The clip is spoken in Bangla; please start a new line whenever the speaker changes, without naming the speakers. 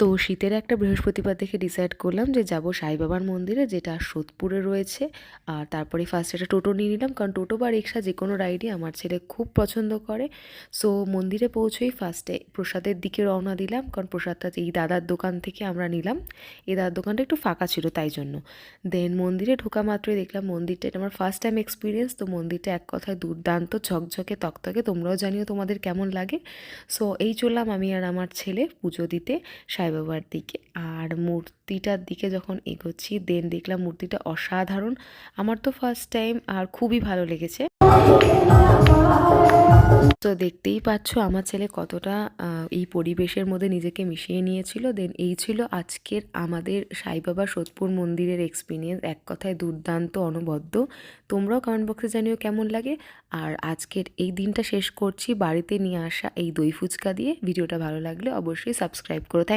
তো শীতের একটা বৃহস্পতিবার দেখে ডিসাইড করলাম যে যাব সাই বাবার মন্দিরে, যেটা সোদপুরে রয়েছে। আর তারপরে ফার্স্ট একটা টোটো নিয়ে নিলাম, কারণ টোটো বা রিক্সা যে কোনো রাইডই আমার ছেলে খুব পছন্দ করে। সো মন্দিরে পৌঁছেই ফার্স্টে প্রসাদের দিকে রওনা দিলাম, কারণ প্রসাদটা এই দাদার দোকান থেকে আমরা নিলাম। এই দাদার দোকানটা একটু ফাঁকা ছিল তাই জন্য। দেন মন্দিরে ঢোকা মাত্রই দেখলাম মন্দিরটা, এটা আমার ফার্স্ট টাইম এক্সপিরিয়েন্স। তো মন্দিরটা এক কথায় দুর্দান্ত, ঝকঝকে তকতকে। তোমরাও জানিও তোমাদের কেমন লাগে। সো এই চললাম আমি আর আমার ছেলে পুজো দিতে সাই বাবার দিকে। আর মূর্তিটার দিকে যখন এগোচ্ছি, দেন দেখলাম মূর্তিটা অসাধারণ। আমার তো ফার্স্ট টাইম আর খুবই ভালো লেগেছে। তো দেখতেই পাচ্ছ আমার ছেলে কতটা এই পরিবেশের মধ্যে নিজেকে মিশিয়ে নিয়েছিল। দেন এই ছিল আজকের আমাদের সাই বাবা সোদপুর মন্দিরের এক্সপিরিয়েন্স। এক কথায় দুর্দান্ত, অনবদ্য। তোমরাও কমেন্ট বক্সে জানিও কেমন লাগে। আর আজকের এই দিনটা শেষ করছি বাড়িতে নিয়ে আসা এই দই ফুচকা দিয়ে। ভিডিওটা ভালো লাগলে অবশ্যই সাবস্ক্রাইব করো। থ্যাংক